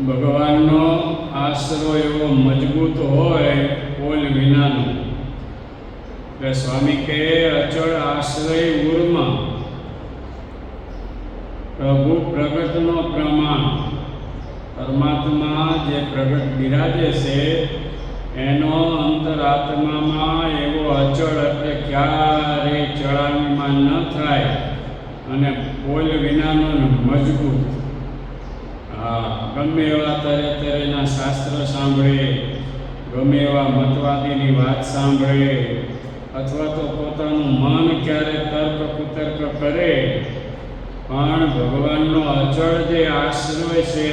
ભગવાનનો આશરો એવો મજબૂત હોય પોલ વિનાનો. એટલે સ્વામી કે અચળ આશ્રય ઉર્માં પ્રભુ પ્રગટનો પ્રમાણ, પરમાત્મા જે પ્રગટ બિરાજે છે એનો અંતરાત્મામાં એવો અચળ એટલે ક્યારે ચળાવીમાં ન થાય અને પોલ વિનાનો મજબૂત. ગમે એવા તરેના શાસ્ત્ર સાંભળે, ગમે એવા મતવાદીની વાત સાંભળે, અથવા તો પોતાનું મન ક્યારે તર્ક કુતર્ક કરે, પણ ભગવાનનો અચળ જે આશ્રય છે,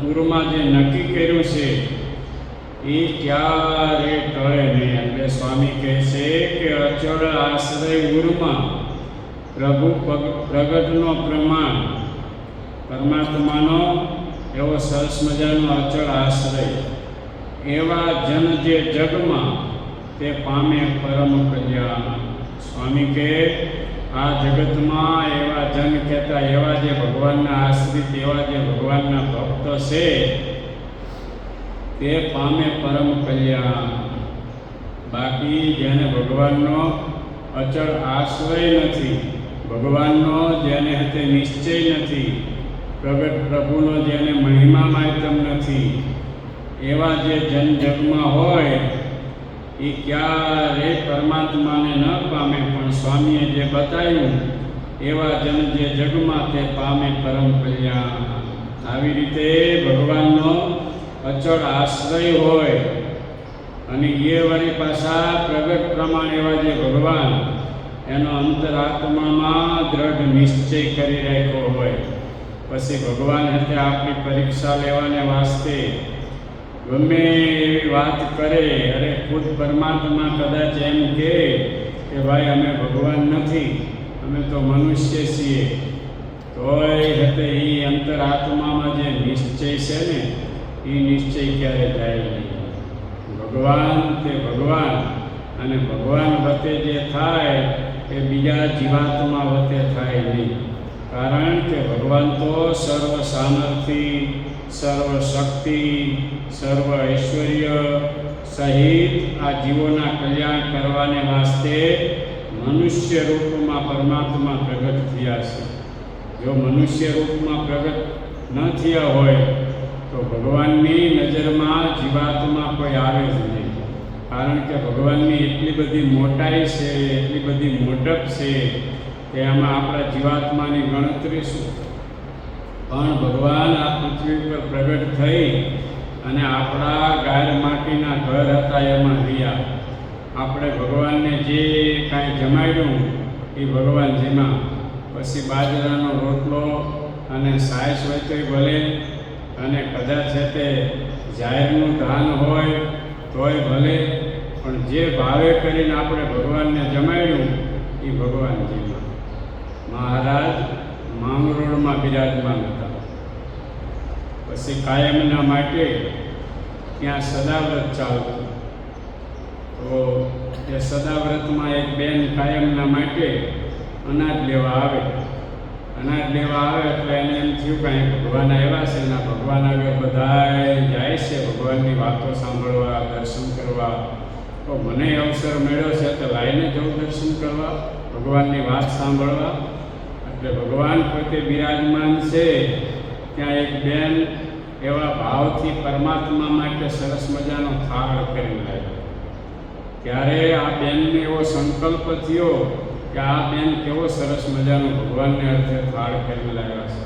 ઉરમાં જે નક્કી કર્યું છે એ ક્યારે ટળે નહીં. એટલે સ્વામી કહે છે કે અચળ આશ્રય ઉરમાં પ્રભુ પ્રગટનો પ્રમાણ, પરમાત્માનો એવો સરસ મજાનો અચળ આશ્રય, એવા જન જે જગમાં તે પામે પરમ કલ્યાણ. સ્વામી કે આ જગતમાં એવા જન કહેતા એવા જે ભગવાનના આશ્રિત, એવા જે ભગવાનના ભક્ત છે તે પામે પરમ કલ્યાણ. બાકી જેને ભગવાનનો અચળ આશ્રય નથી, ભગવાનનો જેને હાથે નિશ્ચય નથી, પ્રગટ પ્રભુનો જેને મહિમા માયતમ નથી, એવા જે જન જગમાં હોય એ ક્યારે પરમાત્માને ન પામે. પણ સ્વામીએ જે બતાવ્યું એવા જન જે જગમાં તે પામે પરમ કલ્યાણ. આવી રીતે ભગવાનનો અચળ આશ્રય હોય અને એ વળી પાછા પ્રગટ પ્રમાણ એવા જે ભગવાન, એનો અંતરાત્મામાં દ્રઢ નિશ્ચય કરી રાખ્યો હોય, પછી ભગવાન હાથે આપણી પરીક્ષા લેવાને વાસ્તે ગમે એવી વાત કરે, અરે ખુદ પરમાત્મા કદાચ એમ કહે કે ભાઈ અમે ભગવાન નથી, અમે તો મનુષ્ય છીએ, તોય હાથે એ અંતરાત્મામાં જે નિશ્ચય છે ને એ નિશ્ચય ક્યારે જાય નહીં. ભગવાન તે ભગવાન, અને ભગવાન વતે જે થાય એ બીજા જીવાત્મા વતે થાય નહીં. કારણ કે ભગવાન તો સર્વ સામર્થ્ય, સર્વ શક્તિ, સર્વ ઐશ્વર્ય સહિત આ જીવોના કલ્યાણ કરવાને વાસ્તે મનુષ્ય રૂપમાં પરમાત્મા પ્રગટ થયા છે. જો મનુષ્ય રૂપમાં પ્રગટ ન થયા હોય તો ભગવાનની નજરમાં જીવાત્મા કોઈ આવે જ નહીં. કારણ કે ભગવાનની એટલી બધી મોટાઈ છે, એટલી બધી મોટપ છે કે એમાં આપણા જીવાત્માની ગણતરી શું. પણ ભગવાન આ પૃથ્વી પર પ્રગટ થઈ અને આપણા ગાય માટીના ઘર હતા એમાં રહ્યા. આપણે ભગવાનને જે કાંઈ જમાડ્યું એ ભગવાન જેમાં, પછી બાજરાનો રોટલો અને સાયસ હોય તોય ભલે, અને કદાચ છે તે જાહેરનું ધાન હોય તોય ભલે, પણ જે ભાવે કરીને આપણે ભગવાનને જમાડ્યું એ ભગવાન જેમાં. મહારાજ માંગરોળમાં બિરાજમાન હતા. પછી કાયમના માટે ત્યાં સદાવ્રત ચાલતું. તો એ સદાવ્રતમાં એક બેન કાયમના માટે અનાજ લેવા આવે. અનાજ લેવા આવે એટલે એને એમ થયું કાંઈ ભગવાન આવ્યા છે, એના ભગવાન આગળ બધાય જાય છે ભગવાનની વાતો સાંભળવા, દર્શન કરવા. તો મને અવસર મળ્યો છે તો લાઈને જવું દર્શન કરવા, ભગવાનની વાત સાંભળવા. એટલે ભગવાન પોતે બિરાજમાન છે ત્યાં એક બેન એવા ભાવથી પરમાત્મા માટે સરસ મજાનો થાળ કરી લાવ્યો. ત્યારે આ બેનને એવો સંકલ્પ થયો કે આ બેન કેવો સરસ મજાનો ભગવાનને અર્થે થાળ કરી લાવ્યા છે,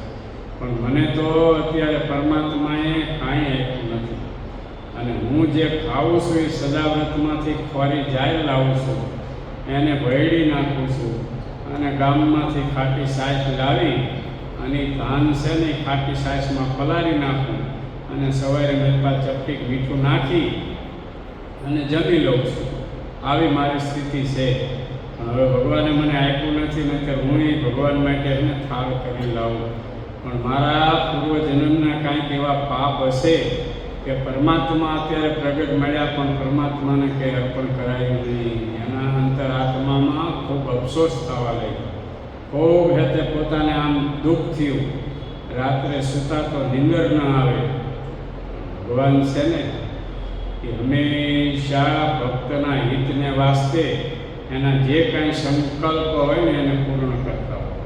પણ મને તો અત્યારે પરમાત્માએ કાંઈ આપ્યું નથી, અને હું જે ખાઉં છું એ સદાવ્રતમાંથી ખોરી જાહેર લાવું છું, એને ભેળી નાખું છું, અને ગામમાંથી ખાટી સાસ લાવી અને ધાન છે ને ખાટી સાસમાં પલાળી નાખું, અને સવારે મેલપા ચપટીક મીઠું નાખી અને જમી લઉં છું. આવી મારી સ્થિતિ છે. હવે ભગવાને મને આપ્યું નથી, નહીંતર હું એ ભગવાન માટે એને થાળ કરી લાવું. પણ મારા પૂર્વજન્મના કાંઈક એવા પાપ હશે કે પરમાત્મા અત્યારે પ્રગટ મળ્યા પણ પરમાત્માને કંઈ અર્પણ કરાયું નહીં. એના અંતરાત્મામાં ખૂબ અફસોસ થવા લાગ્યો. ખૂબ હેતે પોતાને આમ દુઃખ થયું. રાત્રે સૂતા તો નીંદર ન આવે. ભગવાન છે ને એ હંમેશા ભક્તના હિતને વાસ્તે એના જે કાંઈ સંકલ્પ હોય ને એને પૂર્ણ કરતા હોય.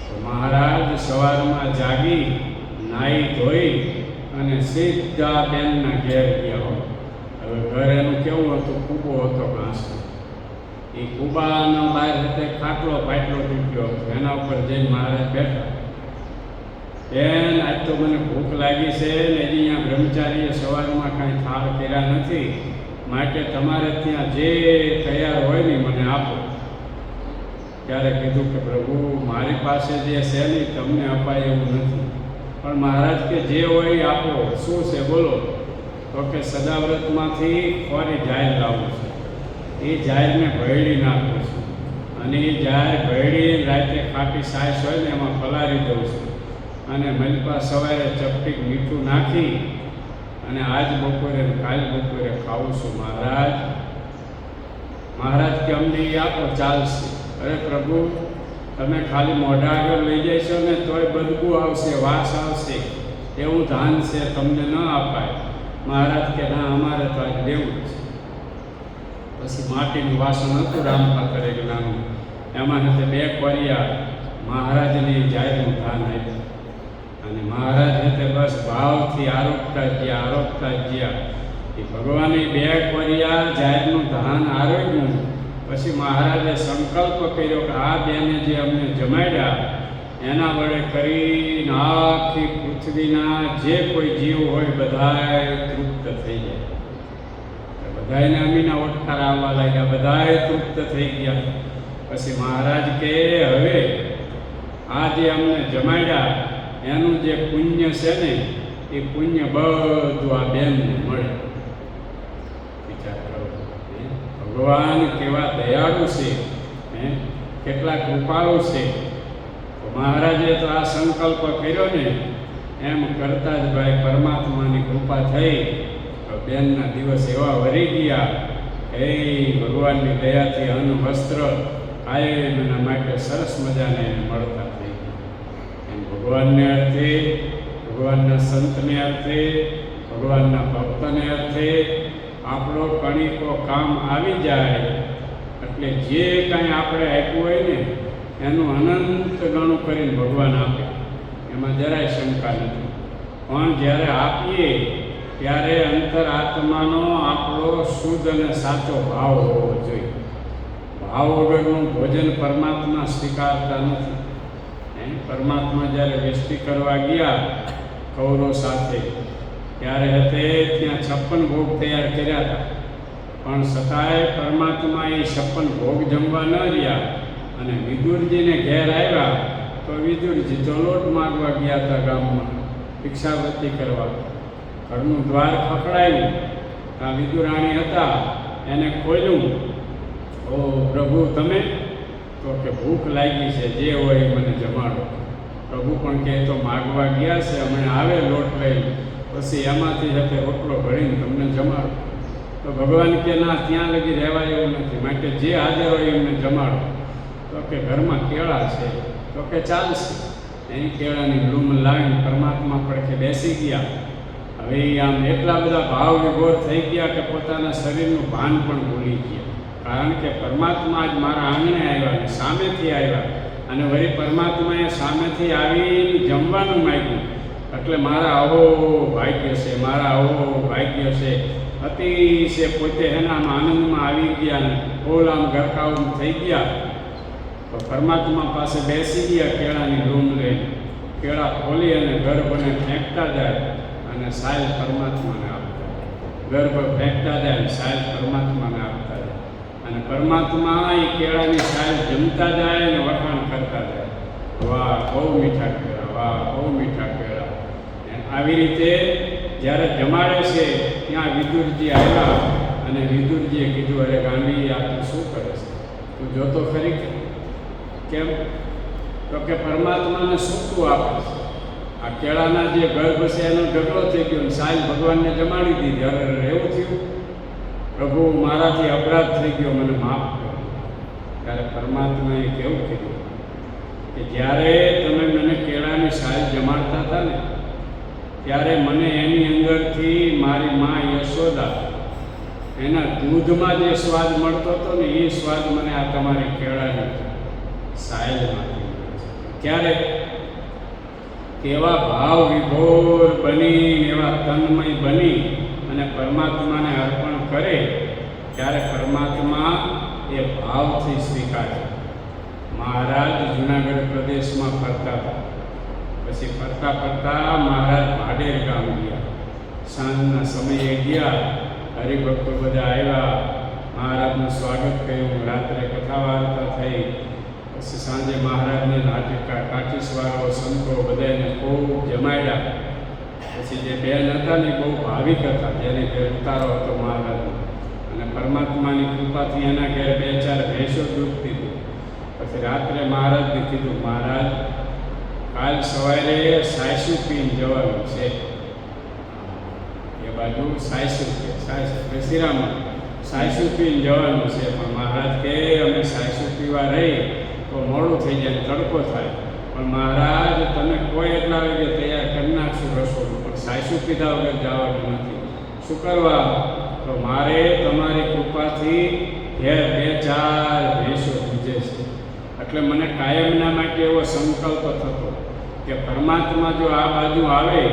તો મહારાજ સવારમાં જાગી નાહી ધોઈ અને સીધા બેનના ઘેર ગયા હોય. હવે ઘર એનું કેવું હતું? કૂબો હતો ઘાસનો. એ કૂબાનો બહાર hatte ખાટલો ફાટલો તૂટ્યો હતો, એના ઉપર જઈને મહારાજ બેઠા. બેન, આજ તો મને ભૂખ લાગી છે ને હજી અહીંયા બ્રહ્મચારીએ સવારમાં કાંઈ થાળ કર્યા નથી, માટે તમારે ત્યાં જે તૈયાર હોય ને મને આપો. ત્યારે કીધું કે પ્રભુ, મારી પાસે જે છે ને તમને અપાય એવું નથી, પણ મહારાજ કે જે હોય એ આપો. શું છે બોલો? તો કે સદાવ્રતમાંથી ખોરી જાહેર લાવું છે, એ જાહેરને ભેળી નાખું છું, અને એ જાહેર ભેળી રાતે ખાટી સાસ હોય ને એમાં પલાળી દઉં છું, અને મલપા સવારે ચપટીક મીઠું નાખી અને આજ બપોરે કાલ બપોરે ખાવું છું. મહારાજ મહારાજ કે અમને એ આપો, ચાલશે. અરે પ્રભુ, તમે ખાલી મોઢા આગળ લઈ જઈશો ને તોય બદબુ આવશે, વાસ આવશે, એવું ધાન છે, તમને ન અપાય. મહારાજ કે ના, અમારે તો આજ દેવું છે. પછી માટીનું વાસણ હતું રામપાત્ર નાનું, એમાં સાથે 2 કોરિયા મહારાજને જાહેરનું ધાન આપ્યું. અને મહારાજ એટલે બસ ભાવથી આરોપતા ગયા. એ ભગવાને 2 કોરિયા જાહેરનું ધાન આરોગ્યું. પછી મહારાજે સંકલ્પ કર્યો કે આ બેને જે અમને જમાડ્યા એના વડે કરીને આખી પૃથ્વીના જે કોઈ જીવ હોય બધાએ તૃપ્ત થઈ જાય. બધાને અમીના ઓટકાર આવવા લાગ્યા, બધાએ તૃપ્ત થઈ ગયા. પછી મહારાજ કે હવે આ જે અમને જમાડ્યા એનું જે પુણ્ય છે ને એ પુણ્ય બધું આ બેનને મળે. વિચાર કરો, ભગવાન કેવા દયાળુ છે, કેટલા કૃપાળુ છે. તો મહારાજે તો આ સંકલ્પ કર્યો ને એમ કરતા જ ભાઈ પરમાત્માની કૃપા થઈ. તો બેનના દિવસ એવા વરી ગયા, એ ભગવાનની દયાથી અન્ન વસ્ત્ર કાયમના માટે સરસ મજાને મળતા થઈ ગયા. એમ ભગવાનને અર્થે, ભગવાનના સંતને અર્થે, ભગવાનના ભક્તને અર્થે આપણો કણિકો કામ આવી જાય એટલે જે કાંઈ આપણે આપ્યું હોય ને એનું અનંત ગણું કરીને ભગવાન આપે. એમાં જરાય શંકા નથી. પણ જ્યારે આપીએ ત્યારે અંતરાત્માનો આપણો શુદ્ધ અને સાચો ભાવ હોવો જોઈએ. ભાવ વગરનું ભોજન પરમાત્મા સ્વીકારતા નથી. પરમાત્મા જ્યારે વેષ્ટિ કરવા ગયા કૌરવ સાથે ત્યારે તે ત્યાં 56 ભોગ તૈયાર કર્યા હતા, પણ છતાંય પરમાત્મા એ 56 ભોગ જમવા ન રહ્યા અને વિદુરજીને ઘેર આવ્યા તો વિદુરજી તો લોટ માગવા ગયા હતા ગામમાં ભિક્ષાવૃત્તિ કરવા. ઘરનું દ્વાર ખખડાયું, આ વિદુરાણી હતા એને ખોલ્યું. ઓ પ્રભુ તમે? તો કે ભૂખ લાગી છે, જે હોય મને જમાડો. પ્રભુ પણ કહે તો માગવા ગયા છે, હમણાં આવે લોટ લઈ, પછી એમાંથી સાથે રોટલો ભરીને તમને જમાડો. તો ભગવાન કે ના, ત્યાં લગી રહેવાય એવું નથી, માટે જે હાજર હોય એમને જમાડો. તો કે ઘરમાં કેળા છે, તો કે ચાલશે. એની કેળાની લૂમ લાવીને પરમાત્મા પડખે બેસી ગયા. હવે આમ એટલા બધા ભાવ વિભોર થઈ ગયા કે પોતાના શરીરનું ભાન પણ ભૂલી ગયા. કારણ કે પરમાત્મા જ મારા આંગણે આવ્યા અને સામેથી આવ્યા, અને વળી પરમાત્માએ સામેથી આવી જમવાનું માગ્યું. એટલે મારા આવો ભાગ્ય છે, મારા આવો ભાગ્ય છે. અતિશય પોતે એના આનંદમાં આવી ગયા ને ફૂલ આમ ગરકાવ થઈ ગયા. તો પરમાત્મા પાસે બેસી ગયા, કેળાની લૂમ લઈને કેળા ખોલી અને ગર્ભને ફેંકતા જાય અને સાયલ પરમાત્માને આપતા જાય. ગર્ભ ફેંકતા જાય અને સાયલ પરમાત્માને આપતા જાય. અને પરમાત્મા એ કેળાની સાયલ જમતા જાય અને વખાણ કરતા જાય, વાહ બહુ મીઠા કેળા, વાહ બહુ મીઠા કેળા. આવી રીતે જ્યારે જમાડે છે ત્યાં વિદુરજી આવ્યા અને વિદુરજીએ કીધું, અરે ગાંધી, આ તું શું કરે છે? તું જોતો ખરી કેમ? તો કે પરમાત્માને શું તું આપે છે? આ કેળાના જે ગર્ભ છે એનો ઢગલો થઈ ગયો, સાયલ ભગવાનને જમાડી દીધી. અરે એવું થયું? પ્રભુ, મારાથી અપરાધ થઈ ગયો, મને માફ કરો. ત્યારે પરમાત્માએ કેવું કીધું કે જ્યારે તમે મને કેળાની સાયલ જમાડતા હતા ને, ત્યારે મને એની અંદરથી મારી મા યશોદા એના દૂધમાં જે સ્વાદ મળતો હતો ને, એ સ્વાદ મને આ તમારી કેળાની સાયલમાંથી મળે છે. ક્યારે? એવા ભાવ વિભોર બની, એવા તન્મય બની અને પરમાત્માને અર્પણ કરે ત્યારે પરમાત્મા એ ભાવથી સ્વીકારે. મહારાજ જુનાગઢ પ્રદેશમાં ફરતા હતા. પછી ફરતા ફરતા મહારાજ ભાડેર ગામ ગયા. સાંજના સમયે ગયા, હરિભક્તો બધા આવ્યા, મહારાજનું સ્વાગત કર્યું, રાત્રે કથા વાર્તા થઈ. પછી સાંજે મહારાજને કાઠીસવાળો સંતો બધાને ખૂબ જમાડ્યા. પછી જે બેન હતા ને બહુ ભાવિક હતા, જેને ઘેર ઉતારો હતો મહારાજનો, અને પરમાત્માની કૃપાથી એના ઘેર 2-4 ભેંસો દૂધ પીધું. પછી રાત્રે મહારાજને કીધું, મહારાજ કાલ સવારે સાયસુ પીને જવાનું છે. એ બાજુ સાયસુ કે શ્રીરામણ સાયસુ પીને જવાનું છે. પણ મહારાજ કે અમે સાયસુ પીવા રહી તો મોડું થઈ જાય, તડકો થાય. પણ મહારાજ તમે કોઈ એટલા વાગે તૈયાર કરી નાખશું રસોડું, પણ સાયસુ પીધા વગર જવાનું નથી. શું કરવા? તો મારે તમારી કૃપાથી ઘેર 2-4 ભેંસો પૂજે છે. એટલે મને કાયમના માટે એવો સંકલ્પ થતો કે પરમાત્મા જો આ બાજુ આવે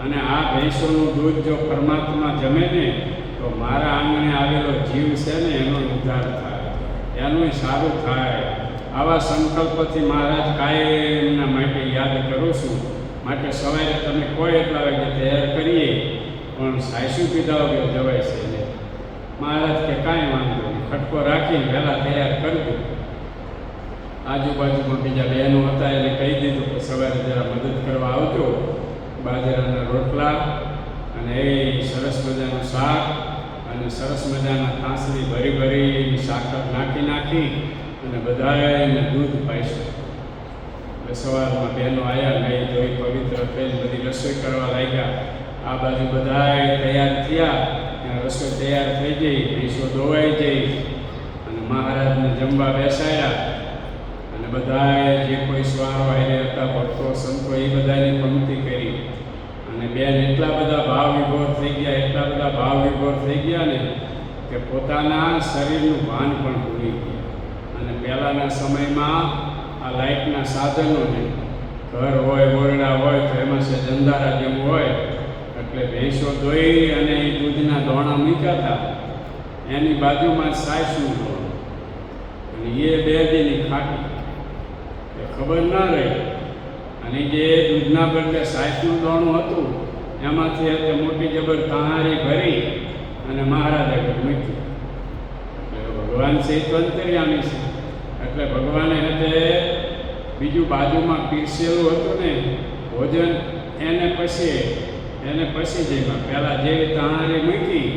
અને આ ભેંસોનું દૂધ જો પરમાત્મા જમે ને, તો મારા આંગણે આવેલો જીવ છે ને એનો ઉદ્ધાર થાય, એનું સારું થાય. આવા સંકલ્પથી મહારાજ કાયમના માટે યાદ કરું છું. માટે સવારે તમે કોઈ એટલા વાગે તૈયાર કરીએ, પણ સાયસુ પીધા વગર જવાય છે ને. મહારાજ કે કાંઈ વાંધો નહીં, ખટકો રાખીને વહેલા તૈયાર કરજો. આજુબાજુમાં બીજા બહેનો હતા એને કહી દીધું કે સવારે જરા મદદ કરવા આવજો. બાજરાના રોટલા અને એ સરસ મજાનું શાક અને સરસ મજાના તાંસળી ભરી ભરી સાકર નાખી અને બધાને દૂધ પાઈશું. એટલે સવારમાં બહેનો આવ્યા, નહીં ધોઈ પવિત્ર થઈને બધી રસોઈ કરવા લાગ્યા. આ બાજુ બધાએ તૈયાર થયા, ત્યાં રસોઈ તૈયાર થઈ ગઈ, ભેંસો ધોવાઈ ગઈ અને મહારાજને જમવા બેસાડ્યા. અને બધાએ જે કોઈ સ્વારો આવ્યા હતા, ભક્તો સંતો, એ બધાની પંક્તિ કરી. અને બેન એટલા બધા ભાવ વિભોર થઈ ગયા, એટલા બધા ભાવ વિભોર થઈ ગયા ને કે પોતાના શરીરનું ભાન પણ ભૂલી ગયા. અને પહેલાંના સમયમાં આ લાઇટના સાધનો નહીં, ઘર હોય, ઓરડા હોય તો એમાં છે જંદારા જેવું હોય, એટલે ભેંસો ધોઈ અને એ દૂધના દોણા મૂક્યા હતા, એની બાજુમાં સાસનું દોણું, અને એ 2 દીની ખાટી. એ ખબર ના રહી, અને જે દૂધના બદલે સાસનું દોણું હતું એમાંથી તે મોટી જબર કહારી ભરી અને મહારાજે મૂકી. એટલે ભગવાન છે તો અંતર્યામી છે, એટલે ભગવાને તે બીજું બાજુમાં પીરસેલું હતું ને ભોજન, એને પછી જઈમાં પહેલાં જેવી તહારી મૂકી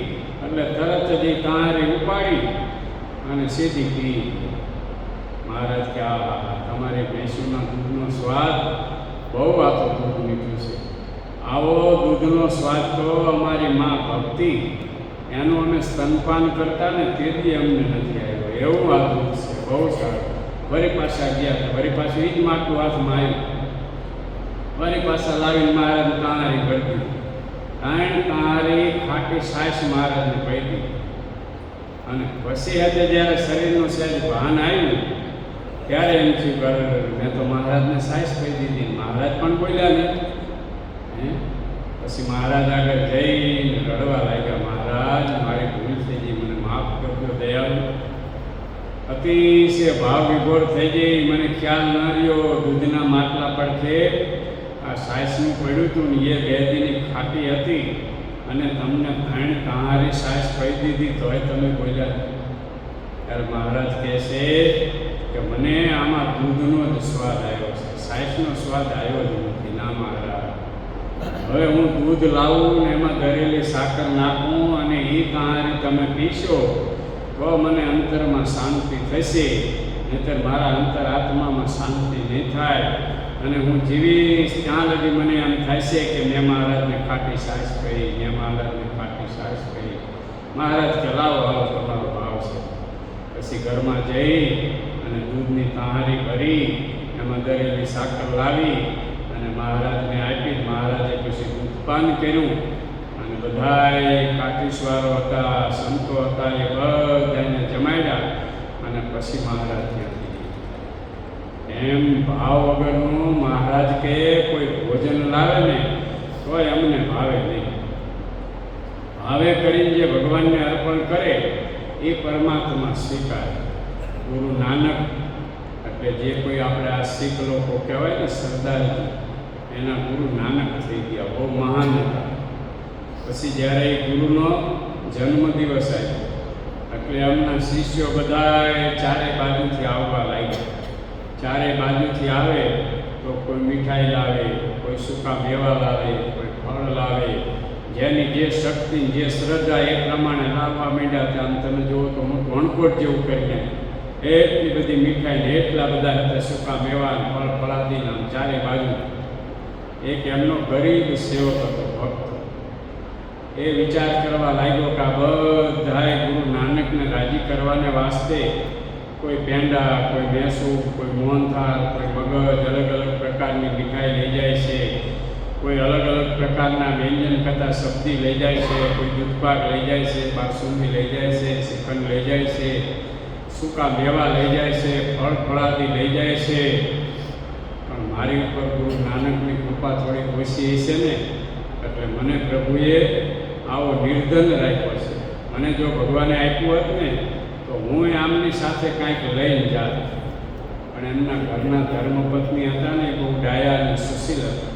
એટલે તરત જ એ તહારી ઉપાડી અને સીધી પી. મહારાજ કે આ તમારી ભેંસુના દૂધનો સ્વાદ બહુ આતો દૂધ મીઠું છે, આવો દૂધનો સ્વાદ તો અમારી મા ભક્તિ એનું અમે સ્તનપાન કરતા ને તેથી અમને નથી આવ્યો, એવું આ દૂધ છે, બહુ સારું. વળી પાછા ગયા હતા, વળી પાછું એ જ માટલું હાથમાં આવ્યું, વળી પાછા લાવીને મહારાજ કહારી ભરતી. 3 કહારી ખાટી સાસ મહારાજને પડી. અને પછી hatte જ્યારે શરીરનું સહેજ ભાન આવ્યું ત્યારે એમ થયું મેં તો મહારાજને સાસ કહી દીધી. મહારાજ પણ બોલ્યા નહીં. પછી મહારાજ આગળ જઈને રડવા લાગ્યા, મહારાજ મારી ભૂલ થઈ ગઈ, મને માફ કરજો દયાળુ. અતિશય ભાવ વિભોર થઈ ગઈ, મને ખ્યાલ ન રહ્યો દૂધના માટલા પડખે આ સાસનું પડ્યું હતું ને એ 2 દીની ખાટી હતી, અને તમને 3 કહારી સાસ કહી દીધી તોય તમે બોલ્યા. ત્યારે મહારાજ કહે છે કે મને આમાં દૂધનો જ સ્વાદ આવ્યો છે, સાસનો સ્વાદ આવ્યો જ નથી. ના મહારાજ, હવે હું દૂધ લાવું ને એમાં દરેલી સાકર નાખું અને એ કહારી તમે પીશો તો મને અંતરમાં શાંતિ થશે, નહીંતર મારા અંતર આત્મામાં શાંતિ નહીં થાય. અને હું જીવીશ ત્યાં લગી મને એમ થાય છે કે મેં મહારાજને ખાટી સાસ કહી, મેં મહારાજને ખાટી સાસ કહી. મહારાજ કે લાવો આવો તમારો ભાવ છે. પછી ઘરમાં જઈ અને દૂધની કહારી ભરી એમાં દરેલી સાકર લાવી અને મહારાજને આપી. મહારાજે પછી દૂધપાન કર્યું અને બધાએ કાઠીશ્વારો હતા, સંતો હતા, એ બધાને જમાડ્યા અને પછી મહારાજ ત્યાંથી એમ ભાવ વગરનું મહારાજ કે કોઈ ભોજન લાવે ને તોય અમને ભાવે નહીં. ભાવે કરીને જે ભગવાનને અર્પણ કરે એ પરમાત્મા સ્વીકારે. ગુરુ નાનક એટલે જે કોઈ આપણે આ શીખ લોકો કહેવાય ને સરદારજી, એના ગુરુ નાનક થઈ ગયા, બહુ મહાન હતા. પછી જ્યારે એ ગુરુનો જન્મદિવસ આવ્યો એટલે એમના શિષ્યો બધા ચારે બાજુથી આવવા લાગ્યા. ચારે બાજુથી આવે તો કોઈ મીઠાઈ લાવે, કોઈ સૂકા મેવા લાવે, કોઈ ફળ લાવે, જેની જે શક્તિ જે શ્રદ્ધા એ પ્રમાણે લાવવા માંડ્યા. ત્યાં તમે જુઓ તો મોટું વણકોટ જેવું કરીને એટલી બધી મીઠાઈ ને એટલા બધા હતા સૂકા મેવા ફળ ફળાદીના ચારે બાજુ. એક એમનો ગરીબ સેવક હતો, ભક્ત. એ વિચાર કરવા લાગ્યો કે આ બધાએ ગુરુ નાનકને રાજી કરવાને વાસ્તે કોઈ પેંડા, કોઈ ભેંસું, કોઈ મોહનથાળ, કોઈ મગજ, અલગ અલગ પ્રકારની મીઠાઈ લઈ જાય છે, કોઈ અલગ અલગ પ્રકારના વ્યંજન કરતા સબ્જી લઈ જાય છે, કોઈ દૂધપાક લઈ જાય છે, બાસુંદી લઈ જાય છે, શ્રીખંડ લઈ જાય છે, સૂકા મેવા લઈ જાય છે, ફળ ફળાદી લઈ જાય છે. પણ મારી ઉપર ગુરુ નાનકની કૃપા થોડી ઓછી હશે ને, એટલે મને પ્રભુએ આવો નિર્ધન રાખ્યો છે. મને જો ભગવાને આપ્યું હોત ને તો હું આમની સાથે કાંઈક લઈને જાત. પણ એમના ઘરના ધર્મપત્ની હતા ને, બહુ ડાયા અને સુશીલ હતા.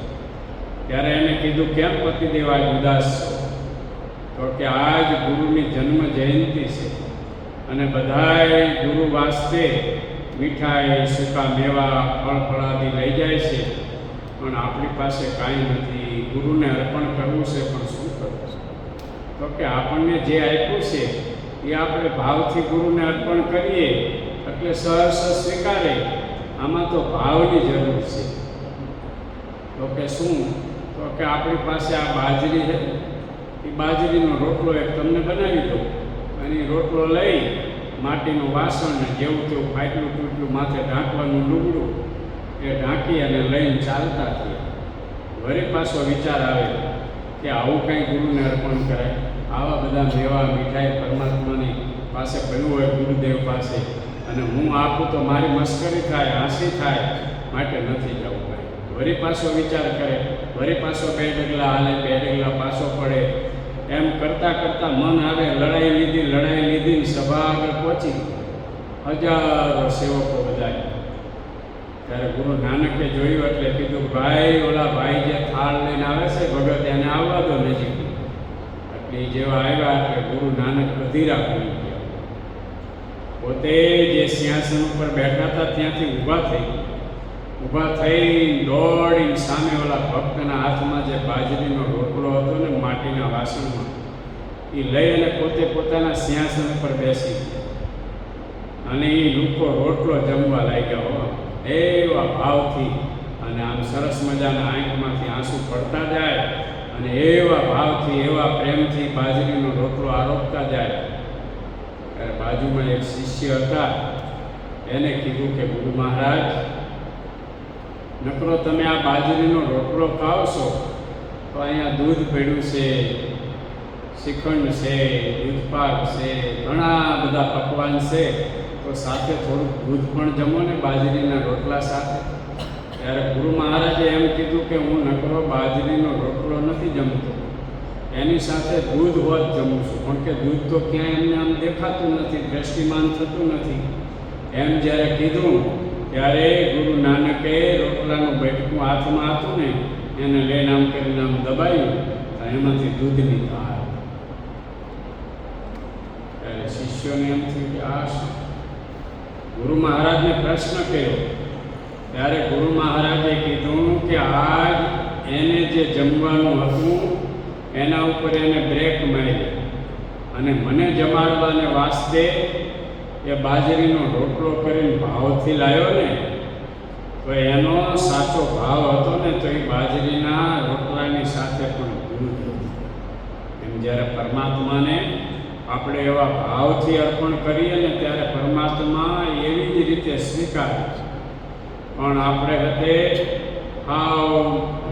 ત્યારે એને કીધું, કેમ પતિદેવ આજ ઉદાસ છો? તો કે આજ ગુરુની જન્મ જયંતિ છે અને બધાએ ગુરુ વાસ્તે મીઠાઈ, સૂકા મેવા, ફળ ફળાદી લઈ જાય છે, પણ આપણી પાસે કાંઈ નથી. ગુરુને અર્પણ કરવું છે પણ શું કરવું છે? તો કે આપણને જે આપ્યું છે એ આપણે ભાવથી ગુરુને અર્પણ કરીએ એટલે સહર્ષ સ્વીકારે. આમાં તો ભાવની જરૂર છે. તો કે શું? તો કે આપણી પાસે આ બાજરી છે, એ બાજરીનો રોટલો એક તમને બનાવી દો અને એ રોટલો લઈ માટીનું વાસણ ને જેવું તેવું ફાટલું તૂટલું માથે ઢાંકવાનું લુગડું એ ઢાંકી અને લઈને ચાલતા થયા. વળી પાછો વિચાર આવે કે આવું કંઈ ગુરુને અર્પણ કરાય. આવા બધા મેવા મીઠાઈ પરમાત્માની પાસે પડ્યું હોય ગુરુદેવ પાસે, અને હું આપું તો મારી મસ્કરી થાય, હાંસી થાય, માટે નથી જવું. ભાઈ વળી પાછો વિચાર કરે, વળી પાછો 2 ડગલા હાલે, 2 ડગલા પાછો પડે. એમ કરતાં કરતાં મન આવે લડાઈ લીધી સભા આગળ પહોંચી, હજારો સેવકો બધાય. ત્યારે ગુરુ નાનકે જોયું એટલે કીધું, ભાઈ ઓલા ભાઈ જે થાળ લઈને આવે છે ભગત, એને આવવા દો નજીક. એટલે જેવા આવ્યા એટલે ગુરુ નાનક અધીરા પડી ગયા. પોતે જે સિંહાસન ઉપર બેઠા હતા ત્યાંથી ઊભા થઈ દોડીને સામે ઓલા ભક્તના હાથમાં જે બાજરીનો રોટલો હતો ને માટીના વાસણમાં, એ લઈ અને પોતે પોતાના સિંહાસન ઉપર બેસી ગયા. અને એ લોકો રોટલો જમવા લાગ્યા એવા ભાવથી. અને આમ સરસ મજાના આંખમાંથી આંસુ પડતા જાય અને એવા ભાવથી એવા પ્રેમથી બાજરીનો રોટલો આરોપતા જાય. ત્યારે બાજુમાં એક શિષ્ય હતા, એને કીધું કે ગુરુ મહારાજ, નકરો તમે આ બાજરીનો રોટલો ખાઓ છો તો અહીંયા દૂધ પડ્યું છે, શ્રીખંડ છે, દૂધપાક છે, ઘણા બધા પકવાન છે, તો સાથે થોડુંક દૂધ પણ જમો ને બાજરીના રોટલા સાથે. ત્યારે ગુરુ મહારાજે એમ કીધું કે હું નકરો બાજરીનો રોટલો નથી જમતો, એની સાથે દૂધ હોત જમું છું, પણ કે દૂધ તો ક્યાંય એમને આમ દેખાતું નથી, દ્રષ્ટિમાન થતું નથી. એમ જ્યારે કીધું ત્યારે ગુરુ નાનકે રોટલાનું બેઠકું હાથમાં હતું ને એને લઈને આમ કરીને આમ દબાયું, એમાંથી દૂધની ધાર. ત્યારે શિષ્યોને એમ થયું કે આ શું? ગુરુ મહારાજને પ્રશ્ન કર્યો. ત્યારે ગુરુ મહારાજે કીધું કે આજ એને જે જમવાનું હતું એના ઉપર એને બ્રેક મારી અને મને જમાડવાને વાસ્તે એ બાજરીનો રોટલો કરીને ભાવથી લાવ્યો ને, તો એનો સાચો ભાવ હતો ને તો એ બાજરીના રોટલાની સાથે પણ દૂધ હતું. એમ જ્યારે પરમાત્માને આપણે એવા ભાવથી અર્પણ કરીએ ને ત્યારે પરમાત્મા એવી જ રીતે સ્વીકારે છે. પણ આપણે હતે હાવ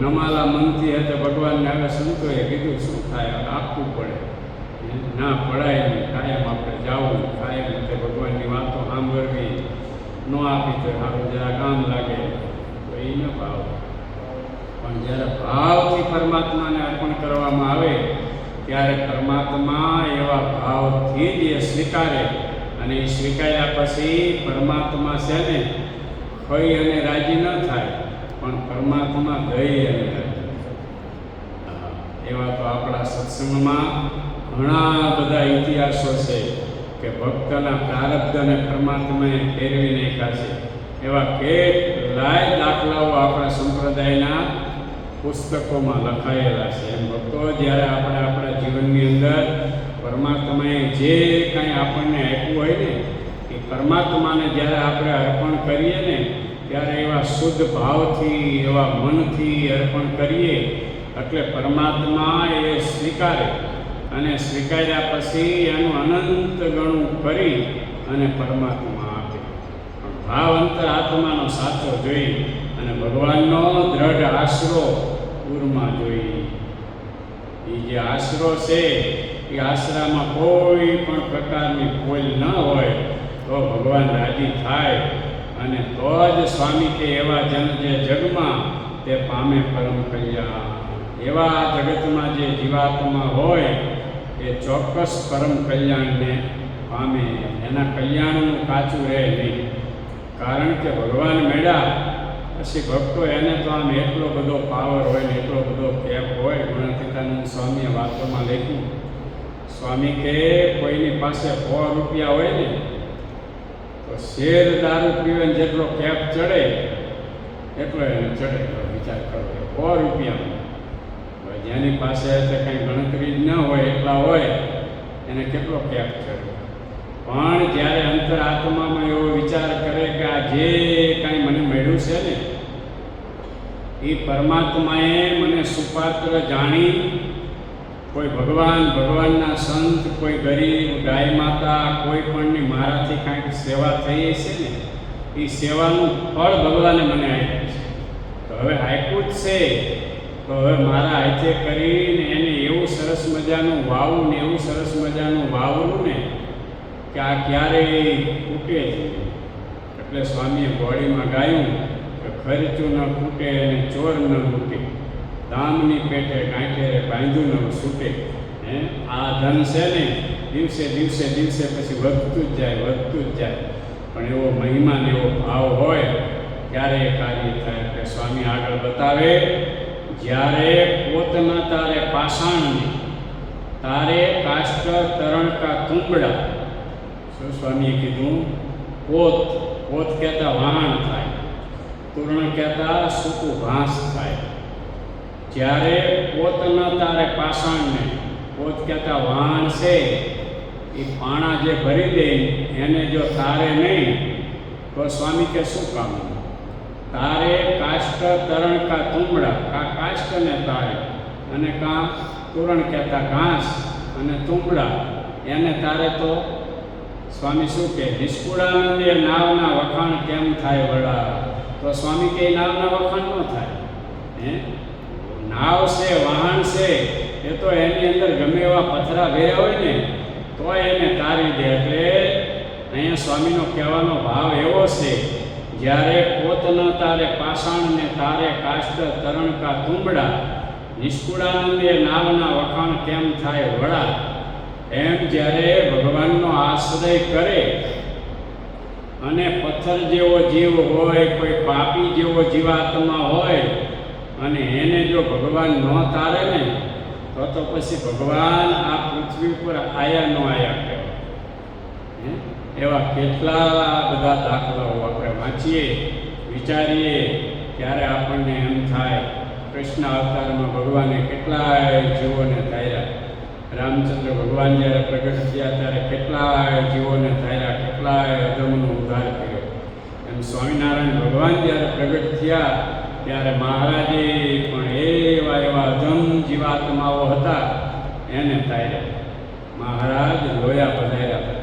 નમાલા મનથી હતે ભગવાનને હવે સંતોએ કીધું શું થાય, આપવું પડે, ના પડાય નહીં, કાયમ આપણે જવું, કાયમ હતે ભગવાનની વાતો સાંભળવી, ન આપી તો સારું જરા કામ લાગે તો એ ન ભાવ. પણ જ્યારે ભાવથી પરમાત્માને અર્પણ કરવામાં આવે ત્યારે પરમાત્મા એવા ભાવથી જ એ સ્વીકારે. અને એ સ્વીકાર્યા પછી પરમાત્મા છે ને ખઈ અને રાજી ન થાય, પણ પરમાત્મા દઈ અને રાજી. એવા તો આપણા સત્સંગમાં ઘણા બધા ઇતિહાસો છે કે ભક્તના પ્રારબ્ધને પરમાત્માએ ફેરવી નાખ્યા છે. એવા કેટલાય દાખલાઓ આપણા સંપ્રદાયના પુસ્તકોમાં લખાયેલા છે. એમ ભક્તો, જ્યારે આપણે આપણા જીવનની અંદર પરમાત્માએ જે કાંઈ આપણને આપ્યું હોય ને એ પરમાત્માને જ્યારે આપણે અર્પણ કરીએ ને ત્યારે એવા શુદ્ધ ભાવથી એવા મનથી અર્પણ કરીએ એટલે પરમાત્મા એ સ્વીકારે. અને સ્વીકાર્યા પછી એનું અનંત ગણું કરી અને પરમાત્મા આપે. ભાવ અંતર આત્માનો સાચો જોઈ અને ભગવાનનો દ્રઢ આશરો પૂરમાં જોઈ. એ જે આશરો છે એ આશરામાં કોઈ પણ પ્રકારની ખોલ ન હોય તો ભગવાન રાજી થાય. અને તો જ સ્વામી કે એવા જન જે જગમાં તે પામે પરમ કલ્યાણ. એવા જગતમાં જે જીવાત્મા હોય એ ચોક્કસ પરમ કલ્યાણને પામે, એના કલ્યાણનું કાચું રહે નહીં. કારણ કે ભગવાન મેળા પછી ભક્તો એને તો આમ એટલો બધો પાવર હોય ને એટલો બધો કેપ હોય. ગુણાતીતાનંદ સ્વામીએ વાતોમાં લખ્યું, સ્વામી કે કોઈની પાસે 100 રૂપિયા હોય ને તો શેર દારૂ પીવે જેટલો કેપ ચડે એટલો એને ચડે. વિચાર કરો, 100 રૂપિયા. જેની પાસે કંઈ ગણતરી જ ન હોય એટલા હોય એને કેટલો કેપ ચડે. પણ જ્યારે અંતર આત્મામાં એવો વિચાર કરે કે આ જે કાંઈ મને મળ્યું છે ને એ પરમાત્માએ મને સુપાત્ર જાણી, કોઈ ભગવાનના સંત, કોઈ ગરીબ ગાય માતા, કોઈ પણની મારાથી કાંઈક સેવા થઈ છે ને એ સેવાનું ફળ ભગવાને મને આપ્યું છે. તો હવે આપ્યું જ છે તો હવે મારા હાથે કરીને એને એવું સરસ મજાનું વાવું ને એવું સરસ મજાનું વાવવું ને કે આ ક્યારેય તૂટે જ. એટલે સ્વામીએ બોડીમાં ગાયું કે ખર્ચું ન ખૂટે અને ચોર ન લૂટે, દામની પેટે કાંઠે બાંધ્યું ન છૂટે. આ ધન છે ને દિવસે દિવસે દિવસે પછી વધતું જ જાય, વધતું જ જાય. પણ એવો મહિમા ને એવો ભાવ હોય ત્યારે એ કાર્ય થાય. એટલે સ્વામી આગળ બતાવે, જ્યારે પોતના તારે પાષાણની, તારે કાષ્ટ તરણકા તુંબડા. શું સ્વામીએ કીધું? પોત, પોત કહેતા વાહણ થાય, તોરણ કહેતા સૂકું ઘાસ થાય. જ્યારે પોતના તારે પાષાણને, પોત કહેતા વાહણ છે, એ પાણા જે ભરી દે એને જો તારે નહીં તો સ્વામી કે શું કામ? તારે કાષ્ટ તરણ કા તુંબડા, કા કાષ્ટને તારે અને કા તોરણ કહેતા ઘાસ અને તુંબડા એને તારે તો સ્વામી શું કહે? નિષ્કુળાનંદે નાવના વખાણ કેમ થાય વડા? તો સ્વામી કે નાવના વખાણ ન થાય. નાવ છે, વાહન છે, એ તો એની અંદર ગમે એવા પથરા ભર્યા હોય ને તો એને તારી દે. એટલે અહીંયા સ્વામીનો કહેવાનો ભાવ એવો છે, જ્યારે પોતના તારે પાષાણને તારે કાષ્ટ તરણકા તુંબડા, નિષ્કુળાનંદે નાવના વખાણ કેમ થાય વડા. એમ જ્યારે ભગવાનનો આશ્રય કરે અને પથ્થર જેવો જીવ હોય, કોઈ પાપી જેવો જીવાત્મા હોય અને એને જો ભગવાન ન તારે ને તો પછી ભગવાન આ પૃથ્વી ઉપર આયા ન આયા કહેવાય. એવા કેટલા બધા દાખલાઓ આપણે વાંચીએ, વિચારીએ ત્યારે આપણને એમ થાય કૃષ્ણ અવતારમાં ભગવાને કેટલાય જીવોને તાર્યા. રામચંદ્ર ભગવાન જ્યારે પ્રગટ થયા ત્યારે કેટલાય જીવોને તાર્યા, કેટલાય અધમનો ઉદ્ધાર કર્યો. એમ સ્વામિનારાયણ ભગવાન જ્યારે પ્રગટ થયા ત્યારે મહારાજે પણ એવા એવા અધમ જીવાત્માઓ હતા એને તાર્યા. મહારાજ લોયા પધાર્યા હતા.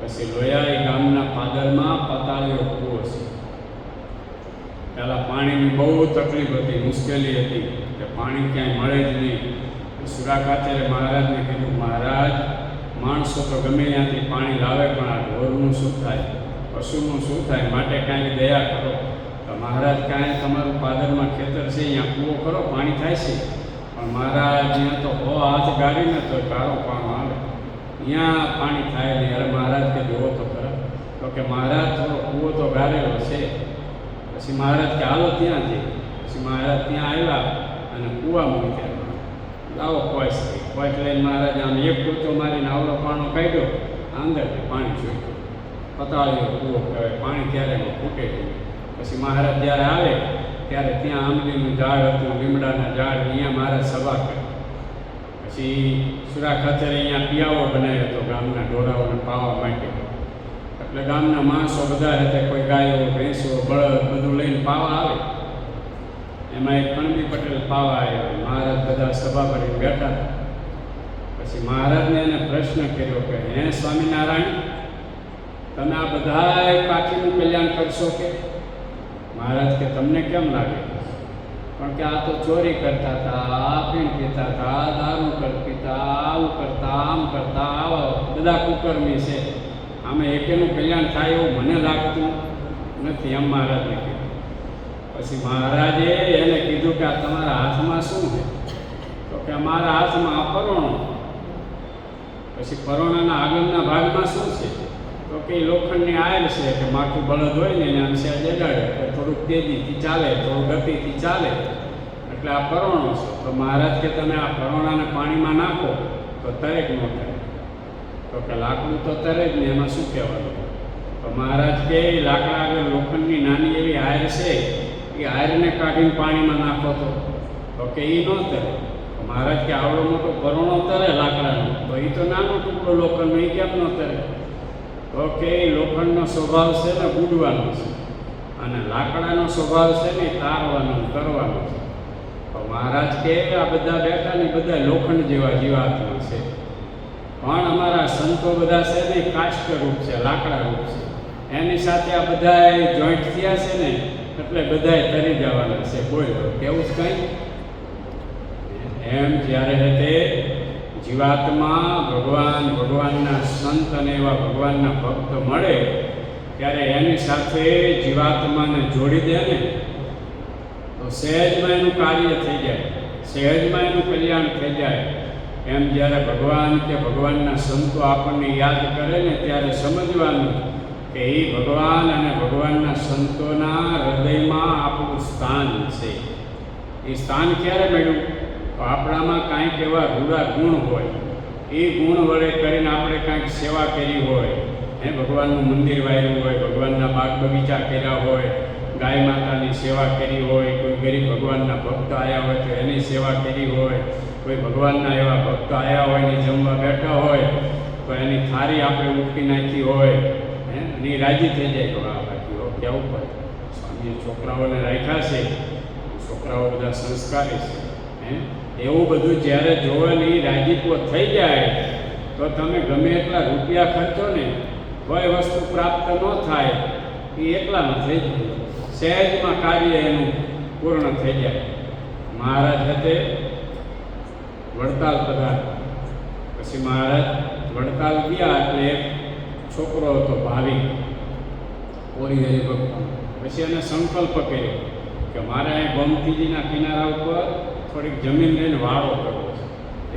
પછી લોયા એ ગામના પાદરમાં પાતાળીઓ કૂવો છે. પહેલાં પાણીની બહુ તકલીફ હતી, મુશ્કેલી હતી કે પાણી ક્યાંય મળે જ નહીં. સુરાખાચરે મહારાજને કીધું, મહારાજ માણસો તો ગમે ત્યાંથી પાણી લાવે પણ આ ઢોરનું શું થાય, પશુનું શું થાય, માટે કાંઈ દયા કરો. તો મહારાજ કાંઈ તમારું પાદરમાં ખેતર છે, અહીંયા કૂવો કરો, પાણી થાય છે. પણ મહારાજ અહીંયા તો હાથ ગાળીને તો ગાળો પાણો આવે, અહીંયા પાણી થાય નહીં. અરે મહારાજ કે જોવો તો ખરા. તો કે મહારાજ થોડો કૂવો તો ગાળેલો છે. પછી મહારાજ કે હાલો ત્યાં જઈએ. પછી મહારાજ ત્યાં આવ્યા અને કૂવા મૂક્યા. લાવો કોઈસ લઈને મહારાજ આમ એક પોચો મારીને આવડો પાણો કાઢ્યો, અંદરથી પાણી છૂટ્યું. પતાળ્યો કૂવો કહેવાય. પાણી ત્યારે ફૂટે ગયું. પછી મહારાજ જ્યારે આવે ત્યારે ત્યાં આંબલીનું ઝાડ હતું, લીમડાના ઝાડ, અહીંયા મહારાજ સભા કરી. પછી સુરા ખાતરે અહીંયા પિયાવો બનાવ્યો હતો ગામના ઢોરાઓને પાવા માટે. એટલે ગામના માણસો બધા હતા, કોઈ ગાયો, ભેંસો, બળદ બધું લઈને પાવા આવે. એમાં એક કણબી પટેલ પાવા આવ્યો. મહારાજ બધા સભા કરીને બેઠા. પછી મહારાજને એને પ્રશ્ન કર્યો કે હે સ્વામિનારાયણ, તમે આ બધા કાઠીનું કલ્યાણ કરશો કે? મહારાજ કે તમને કેમ લાગે? પણ કે આ તો ચોરી કરતા હતા, આ પીણ પીતા હતા, દારૂ પીતા, આવું કરતા, આમ કરતા, આવા બધા કુકર્મી છે, આમાં એકેનું કલ્યાણ થાય એવું મને લાગતું નથી, એમ મહારાજને કીધું. પછી મહારાજે એને કીધું કે આ તમારા હાથમાં શું છે? તો કે મારા હાથમાં આ પરોણો. પછી પરોણાના આગળના ભાગમાં શું છે? તો કે લોખંડની આયર છે કે માથું બળદ હોય ને એને અંશે જગાડે તો થોડુંક તેજીથી ચાલે, થોડું ગતિથી ચાલે, એટલે આ પરોણો છે. તો મહારાજ કે તમે આ પરોણાને પાણીમાં નાખો તો તરે જ ન થાય. તો કે લાકડું તો તરે જ ને, એમાં શું કહેવાનું? તો મહારાજ કે લાકડા આગળ લોખંડની નાની એવી આયર છે, એ આયરને કાઢીને પાણીમાં નાખો તો કે એ ન તરે. મહારાજ કે આવડો મોટો પરોણો તરે લાકડાનો, તો એ તો નાનો ટુકડો લોખંડનો, એ કેમ ન તરે? તો કે લોખંડનો સ્વભાવ છે ને બુડવાનો છે, અને લાકડાનો સ્વભાવ છે ને તારવાનો, કરવાનો છે. તો મહારાજ કે આ બધા બેઠા ને બધા લોખંડ જેવા જીવાત્મા છે, પણ અમારા સંતો બધા છે ને કાષ્ટ રૂપ છે, લાકડા રૂપ છે. એની સાથે આ બધા જોઈન્ટ થયા છે ને એટલે બધાએ તરી જવાના છે. બોલો કેવું જ કંઈ? એમ જ્યારે તે જીવાત્મા ભગવાનના સંત અને એવા ભગવાનના ભક્ત મળે ત્યારે એની સાથે જીવાત્માને જોડી દે ને તો સહેજમાં એનું કાર્ય થઈ જાય, સહેજમાં એનું કલ્યાણ થઈ જાય. એમ જ્યારે ભગવાન કે ભગવાનના સંતો આપણને યાદ કરે ને ત્યારે સમજવાનું કે એ ભગવાન અને ભગવાનના સંતોના હૃદયમાં આપણું સ્થાન છે. એ સ્થાન ક્યારે મળ્યું? તો આપણામાં કાંઈક એવા રૂડા ગુણ હોય, એ ગુણ વડે કરીને આપણે કાંઈક સેવા કરી હોય, ભગવાનનું મંદિર વાળ્યું હોય, ભગવાનના બાગ બગીચા કર્યા હોય, ગાય માતાની સેવા કરી હોય, કોઈ ગરીબ ભગવાનના ભક્ત આવ્યા હોય તો એની સેવા કરી હોય, કોઈ ભગવાનના એવા ભક્ત આવ્યા હોય ને જમવા બેઠા હોય તો એની થાળી આપણે ઉઠી નાખી હોય, અને રાજી થઈ જાય. તો આ બાકી કેવું પડે. સ્વામીએ છોકરાઓને રાખ્યા છે, છોકરાઓ બધા સંસ્કારી છે, એવું બધું જ્યારે જોવાની રાજીપો થઈ જાય તો તમે ગમે એટલા રૂપિયા ખર્ચો ને કોઈ વસ્તુ પ્રાપ્ત ન થાય, એ એકલામાં થઈ જાય, સહેજમાં કાર્ય એનું પૂર્ણ થઈ જાય. મહારાજ હતે વડતાલ પધાર, પછી મહારાજ વડતાલ ગયા એટલે એક છોકરો હતો ભાવિક ઓરી હરિભક્ત. પછી એને સંકલ્પ કર્યો કે મારે અહીં ગોમતીજીના કિનારા ઉપર થોડીક જમીન લઈને વાળો કરવો છે.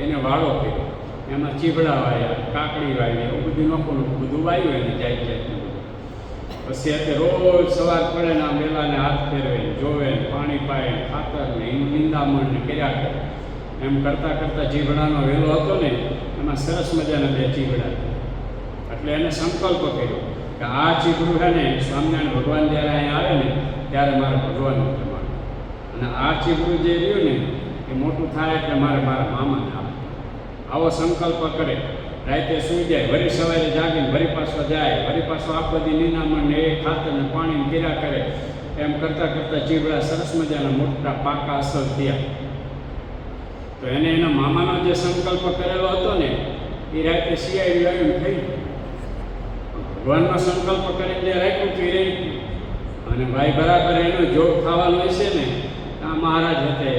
એને વાળો કર્યો, એમાં ચીબડા વાવ્યા, કાકડી વાવી, એવું બધું નોખું બધું વાવ્યું એને જાય જાતનું બધું. પછી અત્યારે રોજ સવાર પડે ને આ મેલાને હાથ ફેરવે, જોવે, પાણી પાય, ખાતર ને એનું નિંદામણ ને કર્યા કરે. એમ કરતાં કરતાં ચીબડાનો વેલો હતો ને એમાં સરસ મજાના 2 ચીબડા. એટલે એને સંકલ્પ કર્યો કે આ ચીબડું છે ને સ્વામિનારાયણ ભગવાન જ્યારે અહીંયા આવે ને ત્યારે મારે ભગવાનનું જમાડવું, અને આ ચીબડું જે રહ્યું ને એ મોટું થાય એટલે મારે મારા મામાને આપવું. આવો સંકલ્પ કરે. રાતે સૂઈ જાય, વળી સવારે જાગીને વળી પાછો જાય, વળી પાછો આખો દી નીનામણ ને એ ખાતરને પાણીને કર્યા કરે. એમ કરતાં કરતાં ચીબડા સરસ મજાના મોટા પાકા અસર થયા. તો એને એના મામાનો જે સંકલ્પ કરેલો હતો ને એ રાતે શિયાળી આવ્યું થઈ ગયું. ભગવાનનો સંકલ્પ કરીને જે રાખ્યું હતું એ રહી ગયું. અને ભાઈ બરાબર એનો જોગ ખાવાનો હશે ને આ મહારાજ હતે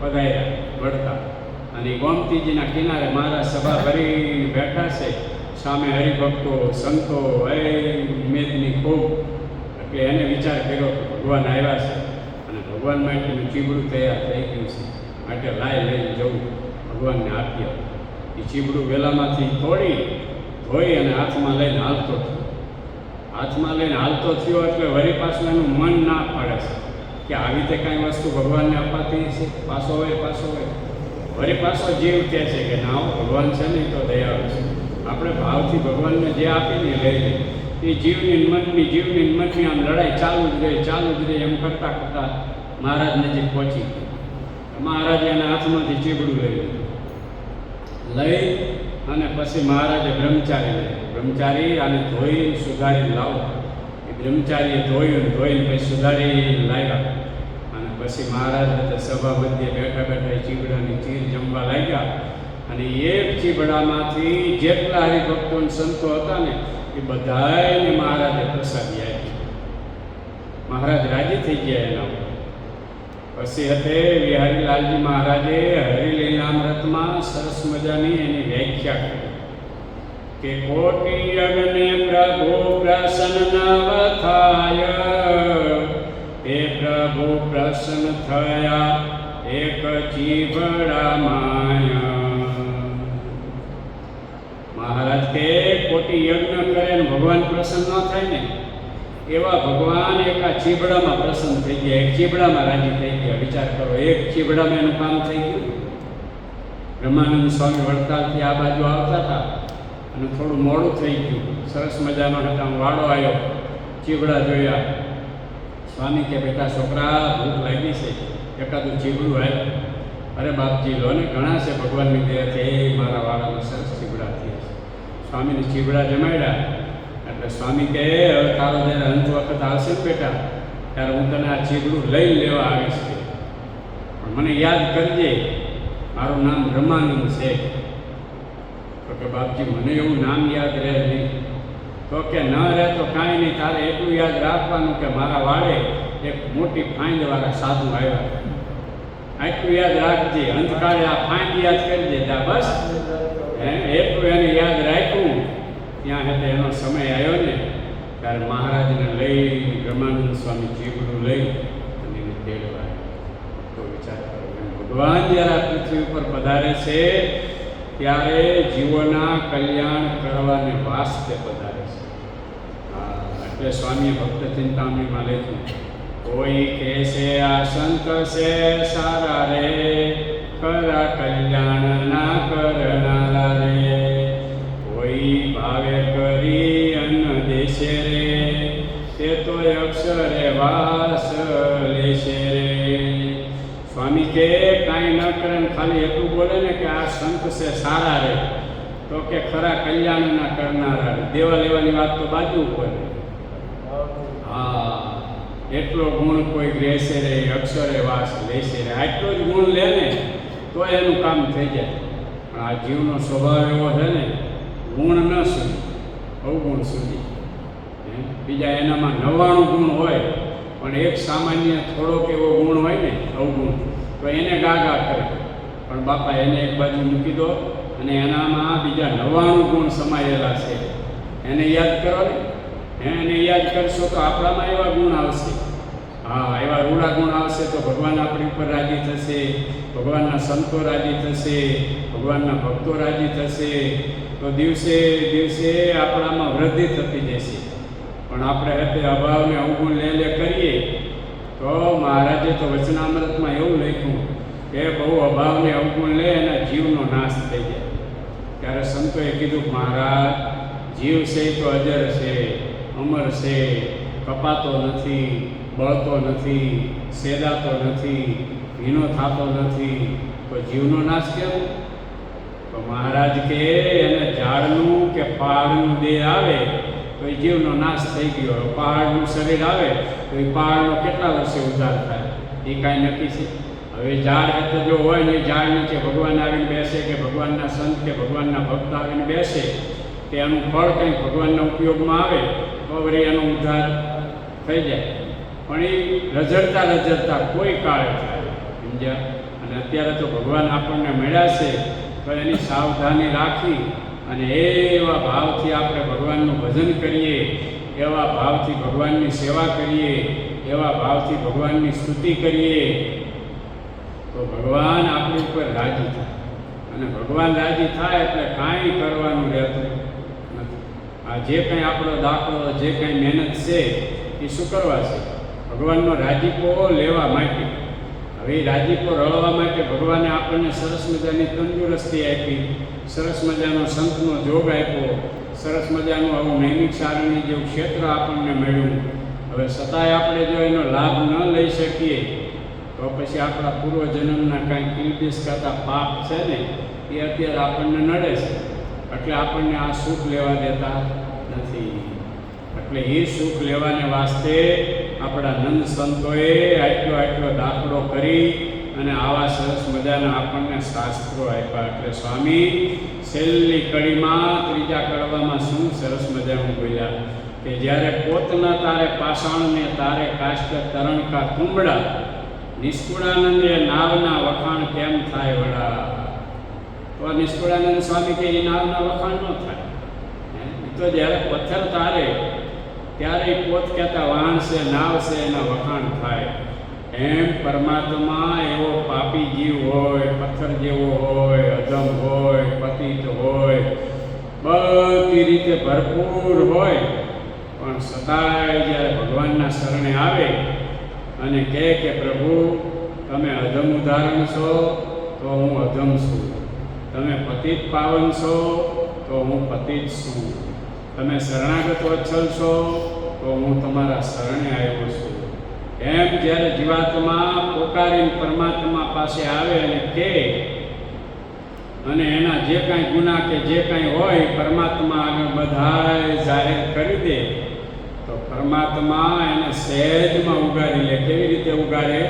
પધાર્યા વડતા, અને ગોમતીજીના કિનારે મહારાજ સભા ભરી બેઠા છે, સામે હરિભક્તો સંતો મેદની ખૂબ. એટલે એને વિચાર કર્યો કે ભગવાન આવ્યા છે અને ભગવાન માટેનું ચીબડું તૈયાર થઈ ગયું છે, માટે લાય લઈને જવું ભગવાનને આપીએ. એ ચીબડું વેલામાંથી તોડી ધોઈ અને હાથમાં લઈને હાલતો થયો. હાથમાં લઈને હાલતો થયો એટલે વળી પાછું એનું મન ના પાડે છે કે આવી રીતે કાંઈ વસ્તુ ભગવાનને અપાતી છે. પાછો હોય વળી પાછો જીવ કહે છે કે ના ભગવાન છે ને તો દયાળુ છે, આપણે ભાવથી ભગવાનને જે આપીને લઈ લઈએ. એ જીવની મનની આમ લડાઈ ચાલુ જ રહે. એમ કરતાં કરતાં મહારાજ નજીક પહોંચી ગયો. મહારાજે એના હાથમાંથી ચીબડું લઈ અને પછી મહારાજે બ્રહ્મચારી આને ધોઈ સુધારીને લાવો. એ બ્રહ્મચારીએ ધોઈને પછી સુધારી લાવ્યા. અને પછી મહારાજ સભા મધ્યે બેઠા ચીબડાની ચીર જમવા લાગ્યા. અને એક ચીબડામાંથી જેટલા હરિભક્તો સંતો હતા ને એ બધાને મહારાજે પ્રસાદી આપી. મહારાજ રાજી થઈ ગયા એના. પછી હતે વિહારીલાલજી મહારાજે હરિલીલામૃતમાં સરસ મજાની એની વ્યાખ્યા કરી કે કોટી અગ્નિ પ્રભુ પ્રસન્ન થાય, તે પ્રભુ પ્રસન્ન થયા એક ચીબડા માય. મહારાજ કે કોટી યજ્ઞ કરે ને ભગવાન પ્રસન્ન ન થાય ને એવા ભગવાન એક આ ચીબડામાં પ્રસન્ન થઈ ગયા, એક ચીબડામાં રાજી થઈ ગયા. વિચાર કરો, એક ચીબડામાં એનું કામ થઈ ગયું. બ્રહ્માનંદ સ્વામી વડતાલથી આ બાજુ આવતા હતા અને થોડું મોડું થઈ ગયું. સરસ મજાનો હતા વાળો આવ્યો, ચીબડા જોયા. સ્વામી કે બેટા છોકરા ભૂખ લાગી છે, એકાદું ચીબડું આવ્યું. અરે બાપજી લો ને, ઘણા છે ભગવાનની દયાથી એ મારા વાળામાં સરસ ચીબડા થયા છે. સ્વામીને ચીબડા જમાડ્યા એટલે સ્વામી કહે હવે તારો જ્યારે અંત વખત આવશે ને બેટા ત્યારે હું તને આ ચીબડું લઈ લેવા આવીશ, પણ મને યાદ કરજે મારું નામ બ્રહ્માનંદ છે. તો કે બાપજી મને એવું નામ યાદ રહે નહીં. તો કે ન રહે તો કાંઈ નહીં, તારે એટલું યાદ રાખવાનું કે મારા વાળે એક મોટી ફાંદવાળા સાધુ આવ્યા, આટલું યાદ રાખજે. અંતકાળે આ ફાંદ યાદ કરી દેતા બસ. એટલું એને યાદ રાખ્યું. ત્યાં એટલે એનો સમય આવ્યો ને ત્યારે મહારાજને લઈ બ્રહ્માનંદ સ્વામી જીવડું લઈ અને એને તેડવા. તો વિચાર કરો, ભગવાન જ્યારે આ પૃથ્વી ઉપર પધારે છે ત્યારે જીવોના કલ્યાણ કરવાને વાસ્તે પધારે છે. એટલે સ્વામીએ ભક્ત ચિંતામણીમાં લખ્યું, કોઈ કહે છે આ સંત છે સારા રે, ખરા કલ્યાણ ના કરનારા રે. કોઈ ભાવે કરી અન્ન દેશે રે, તે તો અક્ષરે વાસ લેશે રે. સ્વામી કે કાંઈ ન કરે ને ખાલી એટલું બોલે ને કે આ સંત છે સારા રે, તો કે ખરા કલ્યાણ ના કરનારા રે. દેવા લેવાની વાત તો બાજુ ઉપર. હા, એટલો ગુણ કોઈ રહેશે રે, અક્ષરે વાસ લેશે રે. આટલો જ ગુણ લે ને તો એનું કામ થઈ જાય. પણ આ જીવનો સ્વભાવ એવો છે ને, ગુણ ન સુધી, અવગુણ સુધી. બીજા એનામાં 99 ગુણ હોય, પણ એક સામાન્ય થોડોક એવો ગુણ હોય ને અવગુણ, તો એને ગાગા કરે. પણ બાપા એને એક બાજુ મૂકી દો અને એનામાં બીજા 99 ગુણ સમાયેલા છે, એને યાદ કરો ને. એને યાદ કરશો તો આપણામાં એવા ગુણ આવશે. હા, એવા રૂડા ગુણ આવશે તો ભગવાન આપણી ઉપર રાજી થશે, ભગવાનના સંતો રાજી થશે, ભગવાનના ભક્તો રાજી થશે. તો દિવસે દિવસે આપણામાં વૃદ્ધિ થતી જશે. પણ આપણે હતે અભાવને અવગુણ લે કરીએ તો મહારાજે તો વચનામૃતમાં એવું લખ્યું કે બહુ અભાવને અવગુણ લે એના જીવનો નાશ થઈ જાય. ત્યારે સંતોએ કીધું, મહારાજ જીવ છે તો અજર છે, અમર છે, કપાતો નથી, બળતો નથી, સેદાતો નથી, ભીનો થતો નથી, તો જીવનો નાશ કેમ? તો મહારાજ કે એને ઝાડનું કે પહાડનું દેહ આવે તો એ જીવનો નાશ થઈ ગયો. પહાડનું શરીર આવે તો એ પહાડનો કેટલા વર્ષે ઉદ્ધાર થાય એ કાંઈ નક્કી છે? હવે ઝાડ એટલે જો હોય ને, ઝાડ નીચે ભગવાન આવીને બેસે કે ભગવાનના સંત કે ભગવાનના ભક્ત આવીને બેસે કે એનું ફળ કંઈ ભગવાનના ઉપયોગમાં આવે તો વળી એનો ઉદ્ધાર થઈ જાય. પણ એ રઝળતા કોઈ કાળે થાય, સમજ્યા? અને અત્યારે તો ભગવાન આપણને મળ્યા છે તો એની સાવધાની રાખી અને એવા ભાવથી આપણે ભગવાનનું ભજન કરીએ, એવા ભાવથી ભગવાનની સેવા કરીએ, એવા ભાવથી ભગવાનની સ્તુતિ કરીએ તો ભગવાન આપણી ઉપર રાજી થાય. અને ભગવાન રાજી થાય એટલે કાંઈ કરવાનું રહેતું નથી. આ જે કંઈ આપણો દાખલો, જે કંઈ મહેનત છે એ શું કરવા છે? ભગવાનનો રાજીપો લેવા માટે. હવે રાજીપો રળવા માટે ભગવાને આપણને સરસ મજાની તંદુરસ્તી આપી, સરસ મજાનો સંતનો જોગ આપ્યો, સરસ મજાનું આવું નૈમિક સારણી જેવું ક્ષેત્ર આપણને મળ્યું. હવે છતાંય આપણે જો એનો લાભ ન લઈ શકીએ તો પછી આપણા પૂર્વજન્મના કાંઈ કિલબિશ કરતા પાપ છે ને એ અત્યારે આપણને નડે છે. એટલે આપણને આ સુખ લેવા દેતા નથી. એટલે એ સુખ લેવાને વાસ્તે આપણા નંદ સંતોએ આટલો દાખલો કરી અને આવા સરસ મજાના આપણને શાસ્ત્રો આપ્યા. એટલે સ્વામી છેલ્લી કડીમાં, ત્રીજા કડવામાં શું સરસ મજાનું બોલ્યા કે જ્યારે પોતના તારે પાષાણને તારે કાષ્ટ તરણકા તુંબડા, નિષ્કુળાનંદે નાવના વખાણ કેમ થાય વડા. તો નિષ્કુળાનંદ સ્વામી કે એ નાવના વખાણ ન થાય. એ તો જ્યારે પથ્થર તારે ત્યારે પોત કહેતા વાહન છે, નાવ છે, એના વખાણ થાય. એમ પરમાત્મા એવો પાપી જીવ હોય, પથ્થર જેવો હોય, અધમ હોય, પતિત હોય, બધી રીતે ભરપૂર હોય, પણ છતાંય જ્યારે ભગવાનના શરણે આવે અને કહે કે પ્રભુ તમે અધમ ઉદાહરણ છો તો હું અધમ છું, તમે પતિત પાવન છો તો હું પતિત છું, તમે શરણાગત વત્સલ છો તો હું તમારા શરણે આવ્યો છું. એમ જ્યારે જીવાત્મા પોકારીને પરમાત્મા પાસે આવે અને કહે અને એના જે કાંઈ ગુનાહ કે જે કાંઈ હોય પરમાત્મા આગળ બધાય જાહેર કરી દે તો પરમાત્મા એને સહેજમાં ઉગાડી લે. કેવી રીતે ઉગાડે?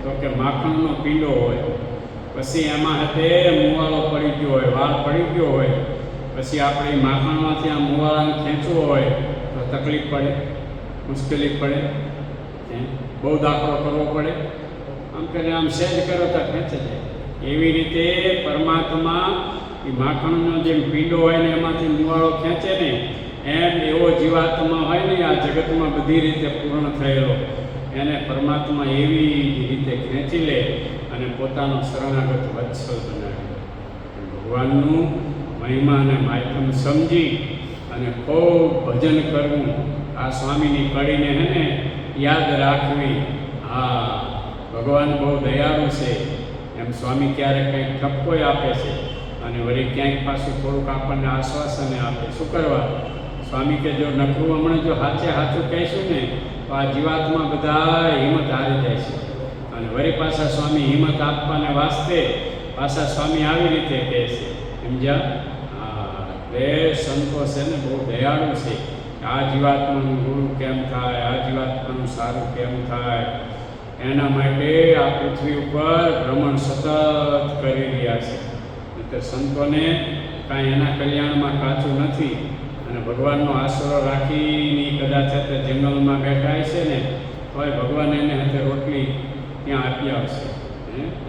તો કે માખણનો પીંડો હોય, પછી એમાં હતે મુવાળો પડી ગયો હોય, વાળ પડી ગયો હોય, પછી આપણે માખણમાંથી આ મુવાળાને ખેંચવો હોય તો તકલીફ પડે, મુશ્કેલી પડે, બહુ દાખલો કરવો પડે. આમ કરીને આમ સહેજ કરો તો ખેંચે જાય. એવી રીતે પરમાત્મા એ માખણનો જેમ પીંડો હોય ને એમાંથી મુવાળો ખેંચે ને એમ એવો જીવાત્મા હોય ને આ જગતમાં બધી રીતે પૂર્ણ થયેલો, એને પરમાત્મા એવી રીતે ખેંચી લે અને પોતાનો શરણાગત વત્સલ બનાવે. ભગવાનનું મહિમા અને માધ્યમ સમજી અને ખૂબ ભજન કરવું, આ સ્વામીની કડીને એને યાદ રાખવી. હા, ભગવાન બહુ દયાળુ છે એમ સ્વામી ક્યારેક કંઈક ઠપકો આપે છે અને વળી ક્યાંક પાછું થોડુંક આપણને આશ્વાસન આપે. શું કરવા? સ્વામી કે જો નકરું હમણાં જો સાચું કહીશું ને તો આ જીવાતમાં બધા હિંમત હારી જાય છે. અને વળી પાછા સ્વામી હિંમત આપવાને વાસ્તે પાછા સ્વામી આવી રીતે કહે છે. સમજ્યા? હા, એ સંતો છે ને બહુ દયાળુ છે. આ જીવાત્માનું ગુરુ કેમ થાય, આ જીવાત્માનું સારું કેમ થાય, એના માટે આ પૃથ્વી ઉપર ભ્રમણ સતત કરી રહ્યા છે. એટલે સંતોને કાંઈ એના કલ્યાણમાં કાચું નથી. અને ભગવાનનો આશરો રાખીને કદાચ તે જંગલમાં બેઠા છે ને તોય ભગવાન એને હાથે રોટલી ત્યાં આપી આવશે,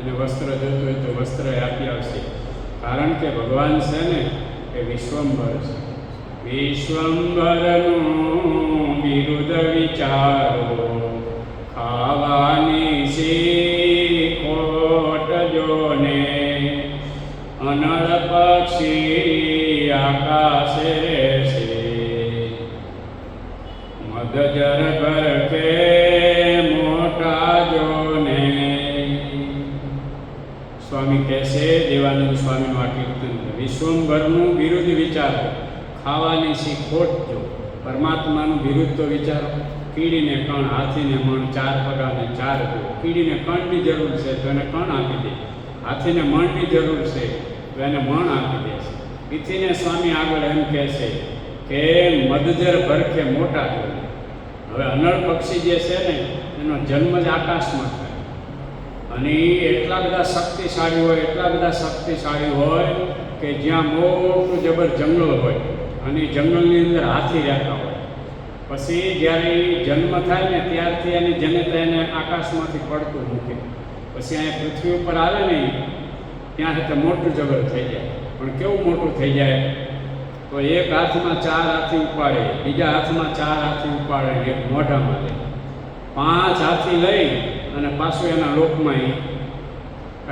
એને વસ્ત્ર જોતું હોય તો વસ્ત્ર આપી આવશે. કારણ કે ભગવાન છે ને એ વિશ્વંભર છે. વિશ્વંભરનું બિરુદ વિચારો, ખાવાની સી ખોટ જોને, અનળ પક્ષી આકાશે છે, મદજર ભર કે મોટા જોને. સ્વામી કહેશે, દેવાનંદ સ્વામીનું આ કીર્તન, વિશ્વંભરનું બિરુદ વિચારો, ખાવાની સી ખોટ જો. પરમાત્માનું બિરુદ તો વિચારો, કીડીને કણ, હાથીને મણ, ચાર પગાને ચાર જો. કીડીને કણની જરૂર છે તો એને કણ આપી દે, હાથીને મણની જરૂર છે તો એને મણ આપી દે છે. પીથીને સ્વામી આગળ એમ કહે છે કે મદજર ભરખે મોટા જો. હવે અનળ પક્ષી જે છે ને એનો જન્મ જ આકાશમાં થાય અને એ એટલા બધા શક્તિશાળી હોય કે જ્યાં મોટું જબર જંગલ હોય અને એ જંગલની અંદર હાથી રહેતા હોય. પછી જ્યારે એ જન્મ થાય ને ત્યારથી એની જનતા એને આકાશમાંથી પડતું મૂકે. પછી અહીંયા પૃથ્વી ઉપર આવે ને ત્યાં સુધી મોટું જબર થઈ જાય. પણ કેવું મોટું થઈ જાય તો એક હાથમાં 4 હાથી ઉપાડે, બીજા હાથમાં 4 હાથી ઉપાડે, એક મોઢામાં લે, 5 હાથી લઈ અને પાછું એના લોકમાં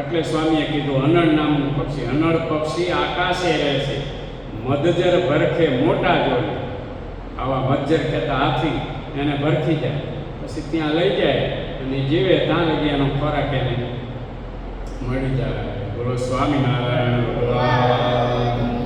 એટલે સ્વામીએ કીધું અનળ નામનું પક્ષી. અનળ પક્ષી આકાશે રહે છે, મદજર ભરખે મોટા જોડે. આવા મજ્જર કહેતા હાથી એને ભરખી જાય, પછી ત્યાં લઈ જાય અને જીવે ત્યાં લગી એનો ખોરાક એને મળી જાય. બોલો સ્વામિનારાયણ ભગવાન.